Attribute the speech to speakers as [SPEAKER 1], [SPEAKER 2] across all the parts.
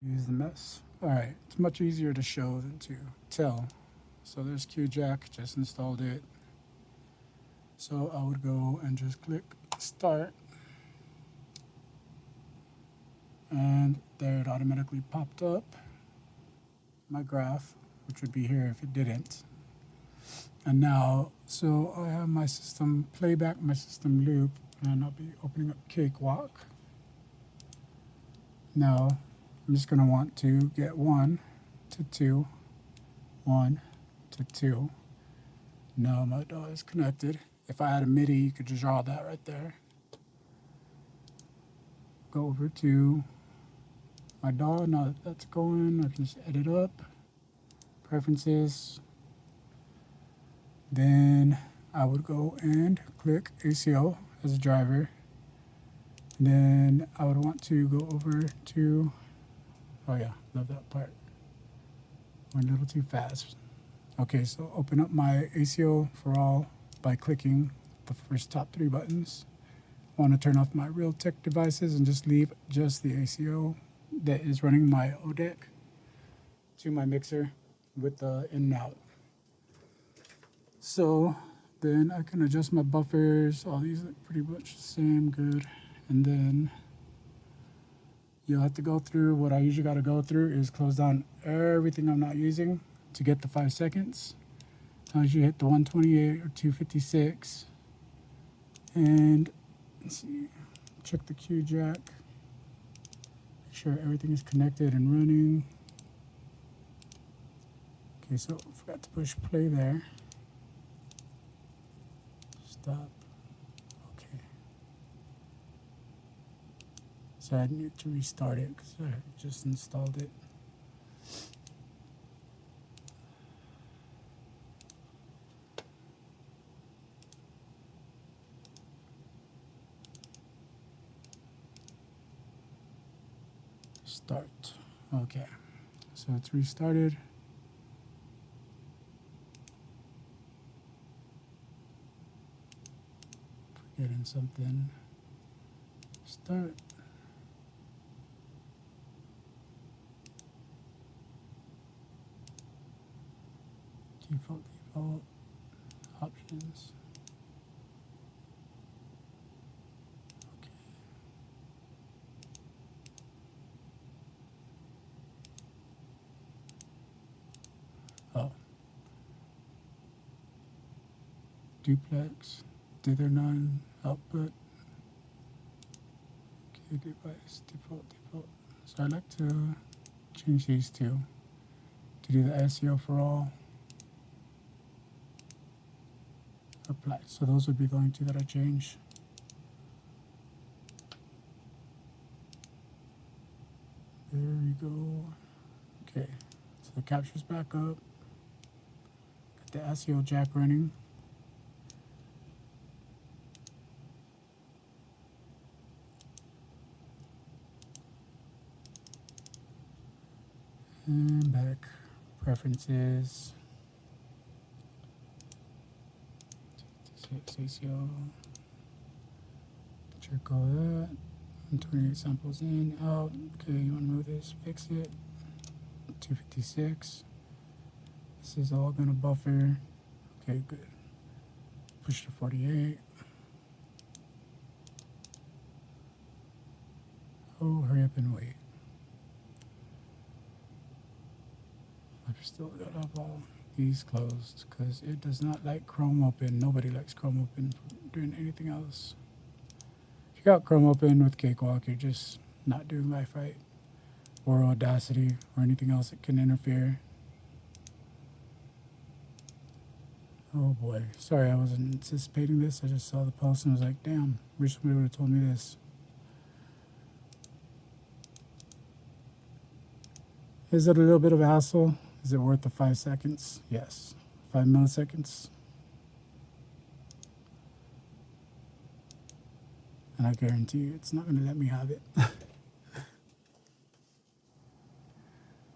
[SPEAKER 1] Use the mess. All right, it's much easier to show than to tell. So there's Qjack, just installed it. So I would go and just click start, and there it automatically popped up my graph, which would be here if it didn't. And now, so I have my system playback, my system loop, and I'll be opening up Cakewalk. Now, I'm just going to want to get 1 to 2, 1 to 2. Now my DAW is connected. If I had a MIDI, you could just draw that right there. Go over to my DAW. Now that that's going, I can just edit up, preferences. Then I would go and click Asio as a driver. Then I would want to go over to, oh yeah, love that part. Went a little too fast. Okay, so open up my Asio for all by clicking the first top 3 buttons. I want to turn off my Realtek devices and just leave just the Asio that is running my ODEC to my mixer with the in and out. So then I can adjust my buffers. All these look pretty much the same, good. And then you'll have to go through, what I usually got to go through is close down everything I'm not using to get the 5 seconds. As you hit the 128 or 256, and let's see, check the Qjack, make sure everything is connected and running. Okay, so forgot to push play there. Stop. Okay. So I need to restart it because I just installed it. Start. Okay. So it's restarted. Forgetting something. Start. Default options. Okay. Oh. Duplex. Dither none. Output. Okay, device. Default. So I like to change these two to do the SEO for all. Apply. So those would be going to that I change. There we go. Okay, so the capture's back up. Got the Asio jack running. And back. Preferences. Asio. Check all that. 128 samples in, out. Okay, you want to move this, fix it. 256. This is all going to buffer. Okay, good. Push to 48. Oh, hurry up and wait. I've still got to have all these closed because it does not like Chrome open. Nobody likes Chrome open for doing anything else. If you got Chrome open with Cakewalk, you're just not doing life right. Or Audacity or anything else that can interfere. Oh boy, sorry, I wasn't anticipating this. I just saw the post and was like, damn, wish somebody would have told me this. Is it a little bit of a hassle? Is it worth the 5 seconds? Yes. 5 milliseconds. And I guarantee you it's not going to let me have it.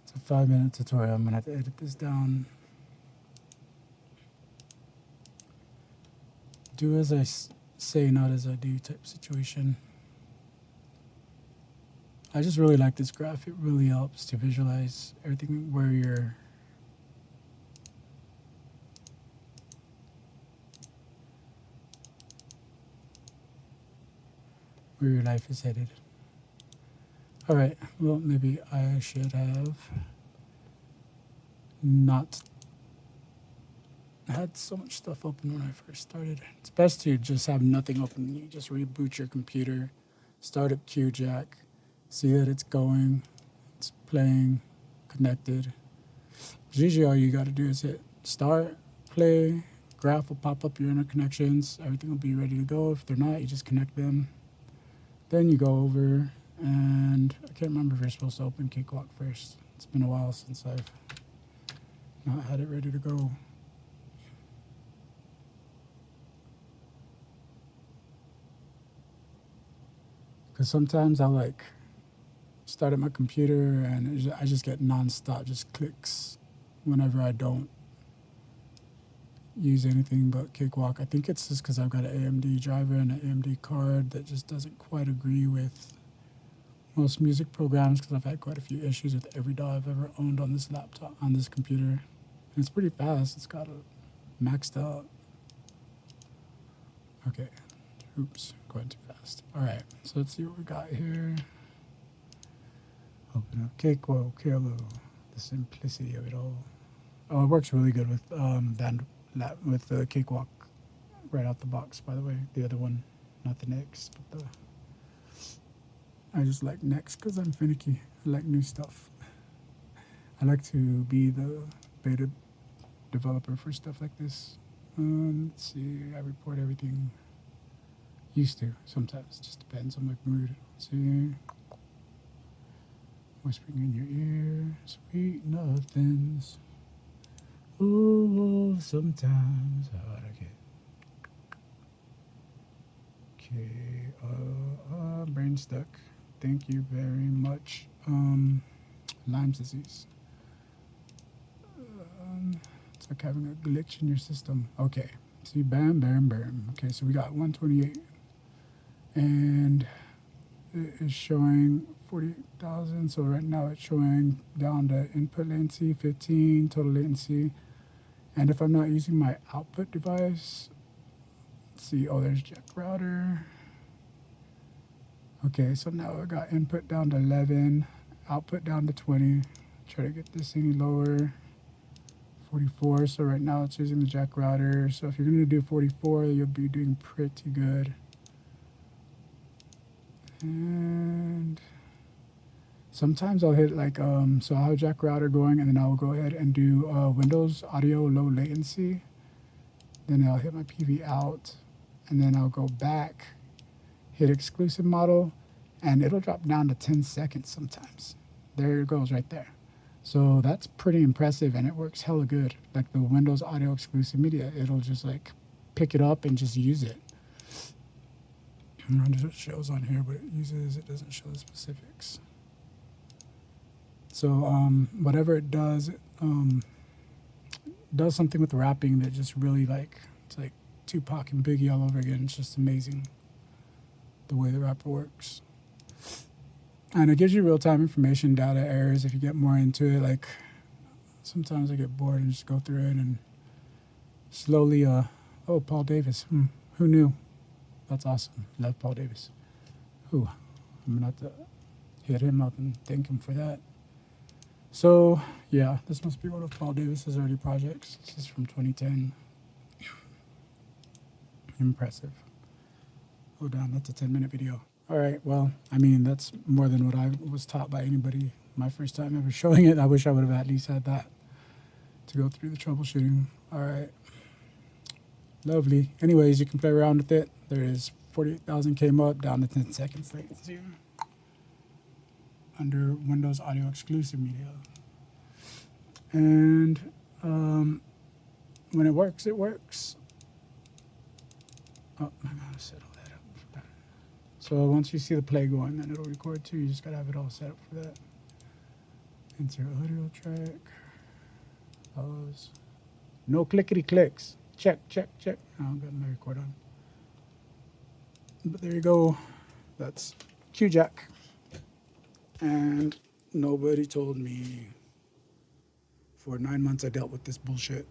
[SPEAKER 1] It's a 5-minute tutorial. I'm going to have to edit this down. Do as I say, not as I do type situation. I just really like this graph. It really helps to visualize everything where your life is headed. All right, well, maybe I should have not had so much stuff open when I first started. It's best to just have nothing open. You just reboot your computer, start up Qjack, see that it's going, it's playing, connected. Usually all you got to do is hit start, play, graph will pop up your interconnections, everything will be ready to go. If they're not, you just connect them. Then you go over, and I can't remember if you're supposed to open Cakewalk first. It's been a while since I've not had it ready to go. Because sometimes I'll like start at my computer and I just get nonstop, just clicks whenever I don't use anything but Cakewalk. I think it's just because I've got an AMD driver and an AMD card that just doesn't quite agree with most music programs, because I've had quite a few issues with every DAW I've ever owned on this laptop, on this computer. And it's pretty fast. It's got a maxed out. Okay. Oops, going too fast. All right, so let's see what we got here. Open up Cakewalk, hello. The simplicity of it all. Oh, it works really good with with the Cakewalk right out the box, by the way. The other one, not the Next, but the... I just like Next because I'm finicky. I like new stuff. I like to be the beta developer for stuff like this. Let's see, I report everything. Used to, sometimes. Just depends on my mood. Let's see. Whispering in your ear, sweet nothings. Ooh, sometimes hard to get. Okay, brain stuck. Thank you very much. Lyme's disease. It's like having a glitch in your system. Okay, see, bam, bam, bam. Okay, so we got 128. And it is showing 40,000. So right now it's showing down to input latency, 15, total latency. And if I'm not using my output device, let's see, oh, there's Qjack router. Okay, so now I got input down to 11, output down to 20. Try to get this any lower. 44, so right now it's using the Qjack router. So if you're gonna do 44, you'll be doing pretty good. And sometimes I'll hit like, so I'll have Qjack router going, and then I'll go ahead and do Windows audio low latency. Then I'll hit my PV out, and then I'll go back, hit exclusive model, and it'll drop down to 10 seconds sometimes. There it goes right there. So that's pretty impressive, and it works hella good. Like the Windows audio exclusive media, it'll just like pick it up and just use it. I wonder what it shows on here, but it doesn't show the specifics. So whatever it does something with wrapping that just really like, it's like Tupac and Biggie all over again. It's just amazing the way the wrapper works. And it gives you real-time information, data errors if you get more into it. Like sometimes I get bored and just go through it and slowly, oh, Paul Davis, who knew? That's awesome. Love Paul Davis. Ooh, I'm gonna have to hit him up and thank him for that. So yeah, this must be one of Paul Davis's early projects. This is from 2010. Impressive. Hold on, that's a 10-minute video. All right, well, I mean, that's more than what I was taught by anybody my first time ever showing it. I wish I would have at least had that to go through the troubleshooting. All right. Lovely. Anyways, you can play around with it. There is 48,000 came up, down to 10 seconds latency. Under Windows Audio Exclusive Media. And when it works, it works. Oh, I gotta set all that up for that. So once you see the play going, then it'll record too. You just gotta have it all set up for that. Enter audio track. Pause. No clickety clicks. Check, check, check. Oh, I've got my record on. But there you go. That's Qjack. And nobody told me. For 9 months, I dealt with this bullshit.